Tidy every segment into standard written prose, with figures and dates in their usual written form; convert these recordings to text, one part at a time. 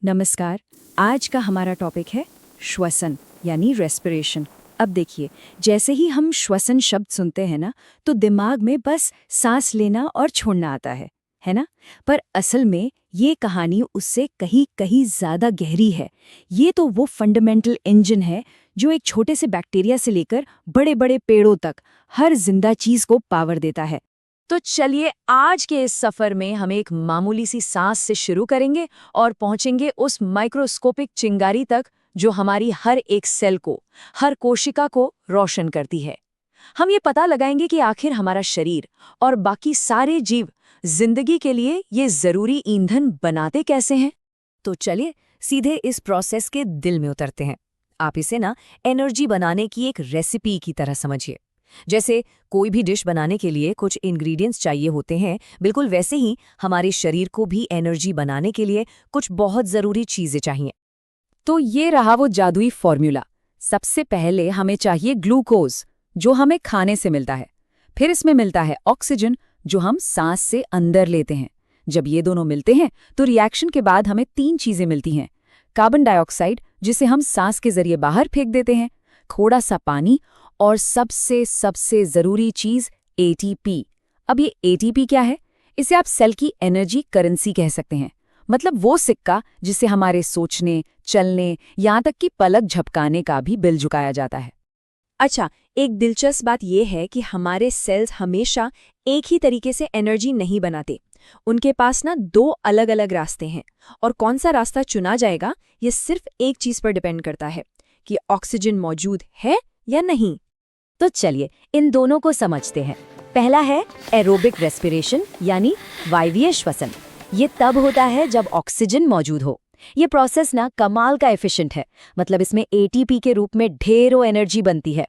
नमस्कार। आज का हमारा टॉपिक है श्वसन यानी रेस्पिरेशन। अब देखिए, जैसे ही हम श्वसन शब्द सुनते हैं ना, तो दिमाग में बस सांस लेना और छोड़ना आता है ना? पर असल में ये कहानी उससे कहीं कहीं ज़्यादा गहरी है। ये तो वो फंडामेंटल इंजन है जो एक छोटे से बैक्टीरिया से लेकर बड़े बड़े पेड़ों तक हर जिंदा चीज़ को पावर देता है। तो चलिए, आज के इस सफर में हम एक मामूली सी सांस से शुरू करेंगे और पहुंचेंगे उस माइक्रोस्कोपिक चिंगारी तक जो हमारी हर एक सेल को, हर कोशिका को रोशन करती है। हम ये पता लगाएंगे कि आखिर हमारा शरीर और बाकी सारे जीव जिंदगी के लिए ये जरूरी ईंधन बनाते कैसे हैं। तो चलिए सीधे इस प्रोसेस के दिल में उतरते हैं। आप इसे ना एनर्जी बनाने की एक रेसिपी की तरह समझिए। जैसे कोई भी डिश बनाने के लिए कुछ इंग्रेडिएंट्स चाहिए होते हैं, बिल्कुल वैसे ही हमारे शरीर को भी एनर्जी बनाने के लिए कुछ बहुत ज़रूरी चीज़ें चाहिए। तो ये रहा वो जादुई फॉर्मूला। सबसे पहले हमें चाहिए ग्लूकोज, जो हमें खाने से मिलता है। फिर इसमें मिलता है ऑक्सीजन, जो हम सांस से अंदर लेते हैं। जब ये दोनों मिलते हैं तो रिएक्शन के बाद हमें 3 चीज़ें मिलती हैं। कार्बन डाइऑक्साइड, जिसे हम सांस के जरिए बाहर फेंक देते हैं, थोड़ा सा पानी, और सबसे सबसे ज़रूरी चीज़ एटीपी। अब ये एटीपी क्या है? इसे आप सेल की एनर्जी करेंसी कह सकते हैं। मतलब वो सिक्का जिसे हमारे सोचने, चलने, यहाँ तक कि पलक झपकाने का भी बिल चुकाया जाता है। अच्छा, एक दिलचस्प बात यह है कि हमारे सेल्स हमेशा एक ही तरीके से एनर्जी नहीं बनाते। उनके पास ना 2 अलग अलग रास्ते हैं, और कौन सा रास्ता चुना जाएगा ये सिर्फ एक चीज़ पर डिपेंड करता है कि ऑक्सीजन मौजूद है या नहीं। तो चलिए इन दोनों को समझते हैं। पहला है एरोबिक रेस्पिरेशन यानी वायवीय श्वसन। ये तब होता है जब ऑक्सीजन मौजूद हो। ये प्रोसेस ना कमाल का एफिशिएंट है, मतलब इसमें एटीपी के रूप में ढेरों एनर्जी बनती है।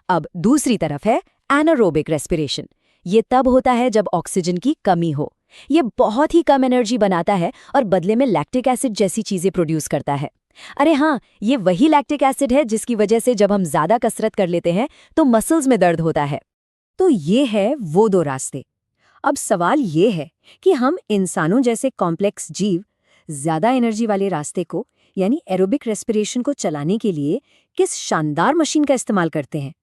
अब दूसरी तरफ है एनारोबिक रेस्पिरेशन। ये तब होता है जब ऑक्सीजन की कमी हो। ये बहुत ही कम एनर्जी बनाता है और बदले में लैक्टिक एसिड जैसी चीजें प्रोड्यूस करता है। अरे हाँ, ये वही लैक्टिक एसिड है जिसकी वजह से जब हम ज्यादा कसरत कर लेते हैं तो मसल्स में दर्द होता है। तो ये है वो 2 रास्ते। अब सवाल ये है कि हम इंसानों जैसे कॉम्प्लेक्स जीव ज्यादा एनर्जी वाले रास्ते को यानी एरोबिक रेस्पिरेशन को चलाने के लिए किस शानदार मशीन का इस्तेमाल करते हैं?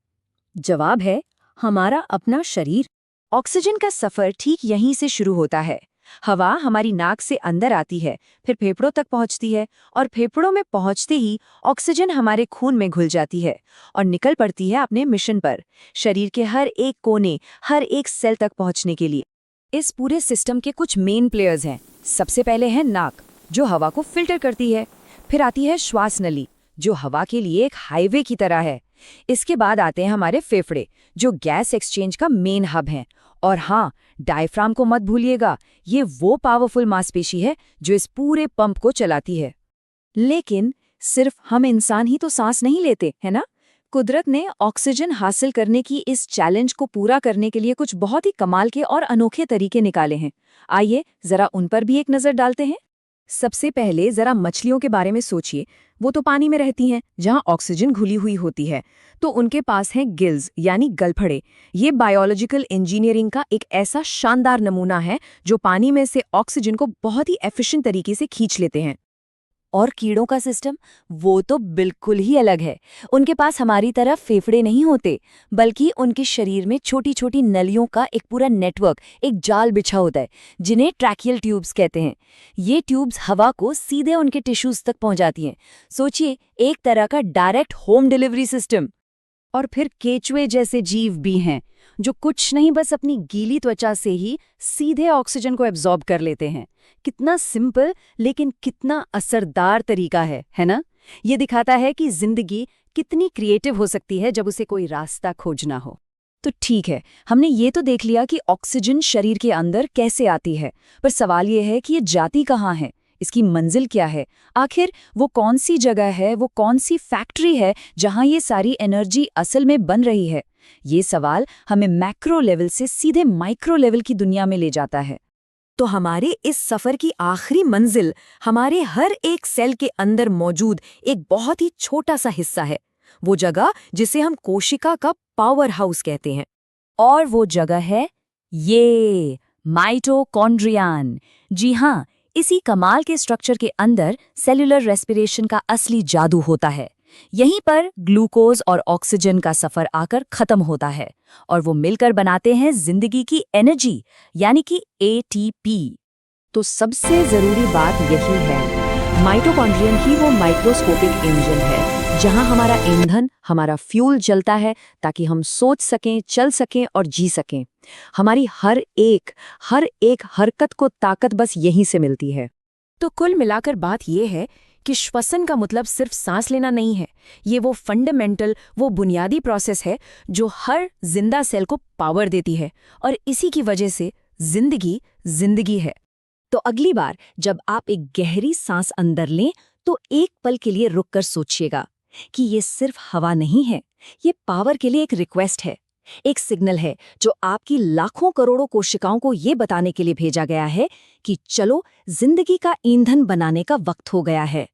जवाब है हमारा अपना शरीर। ऑक्सीजन का सफर ठीक यहीं से शुरू होता है। हवा हमारी नाक से अंदर आती है, फिर फेफड़ों तक पहुंचती है, और फेफड़ों में पहुंचते ही ऑक्सीजन हमारे खून में घुल जाती है और निकल पड़ती है अपने मिशन पर, शरीर के हर एक कोने, हर एक सेल तक पहुंचने के लिए। इस पूरे सिस्टम के कुछ मेन प्लेयर्स हैं। सबसे पहले है नाक, जो हवा को फिल्टर करती है। फिर आती है श्वास नली, जो हवा के लिए एक हाईवे की तरह है। इसके बाद आते हैं हमारे फेफड़े, जो गैस एक्सचेंज का मेन हब हैं। और हाँ, डायफ्राम को मत भूलिएगा, ये वो पावरफुल मांसपेशी है जो इस पूरे पंप को चलाती है। लेकिन सिर्फ हम इंसान ही तो सांस नहीं लेते, है ना? कुदरत ने ऑक्सीजन हासिल करने की इस चैलेंज को पूरा करने के लिए कुछ बहुत ही कमाल के और अनोखे तरीके निकाले हैं। आइए जरा उन पर भी एक नज़र डालते हैं। सबसे पहले जरा मछलियों के बारे में सोचिए। वो तो पानी में रहती हैं, जहां ऑक्सीजन घुली हुई होती है। तो उनके पास हैं गिल्स यानी गलफड़े। ये बायोलॉजिकल इंजीनियरिंग का एक ऐसा शानदार नमूना है जो पानी में से ऑक्सीजन को बहुत ही एफिशिएंट तरीके से खींच लेते हैं। और कीड़ों का सिस्टम, वो तो बिल्कुल ही अलग है। उनके पास हमारी तरह फेफड़े नहीं होते, बल्कि उनके शरीर में छोटी छोटी नलियों का एक पूरा नेटवर्क, एक जाल बिछा होता है, जिन्हें ट्रैकियल ट्यूब्स कहते हैं। ये ट्यूब्स हवा को सीधे उनके टिश्यूज तक पहुंचाती हैं। सोचिए, एक तरह का डायरेक्ट होम डिलीवरी सिस्टम। और फिर केचुए जैसे जीव भी हैं, जो कुछ नहीं बस अपनी गीली त्वचा से ही सीधे ऑक्सीजन को एब्जॉर्ब कर लेते हैं। कितना सिंपल लेकिन कितना असरदार तरीका है ना? ये दिखाता है कि जिंदगी कितनी क्रिएटिव हो सकती है जब उसे कोई रास्ता खोजना हो। तो ठीक है, हमने ये तो देख लिया कि ऑक्सीजन शरीर के अंदर कैसे आती है, पर सवाल ये है कि ये जाती कहाँ है, इसकी मंजिल क्या है? आखिर वो कौन सी जगह है, वो कौन सी फैक्ट्री है जहां ये सारी एनर्जी असल में बन रही है? ये सवाल हमें मैक्रो लेवल से सीधे माइक्रो लेवल की दुनिया में ले जाता है। तो हमारे इस सफर की आखिरी मंजिल हमारे हर एक सेल के अंदर मौजूद एक बहुत ही छोटा सा हिस्सा है। वो जगह जिसे हम कोशिका का पावर हाउस कहते हैं। और वो जगह है ये माइटोकॉन्ड्रियान। जी हाँ, इसी कमाल के स्ट्रक्चर के अंदर सेल्यूलर रेस्पिरेशन का असली जादू होता है। यहीं पर ग्लूकोज और ऑक्सीजन का सफर आकर खत्म होता है और वो मिलकर बनाते हैं जिंदगी की एनर्जी, यानी कि एटीपी। तो सबसे जरूरी बात यही है, माइटोकॉन्ड्रियन ही वो माइक्रोस्कोपिक इंजन है जहां हमारा ईंधन, हमारा फ्यूल जलता है ताकि हम सोच सकें, चल सकें और जी सकें। हमारी हर एक हरकत को ताकत बस यहीं से मिलती है। तो कुल मिलाकर बात यह है कि श्वसन का मतलब सिर्फ सांस लेना नहीं है। ये वो फंडामेंटल, वो बुनियादी प्रोसेस है जो हर जिंदा सेल को पावर देती है, और इसी की वजह से जिंदगी जिंदगी है। तो अगली बार जब आप एक गहरी सांस अंदर लें तो एक पल के लिए रुककर सोचिएगा कि ये सिर्फ हवा नहीं है, ये पावर के लिए एक रिक्वेस्ट है, एक सिग्नल है जो आपकी लाखों करोड़ों कोशिकाओं को ये बताने के लिए भेजा गया है कि चलो, जिंदगी का ईंधन बनाने का वक्त हो गया है।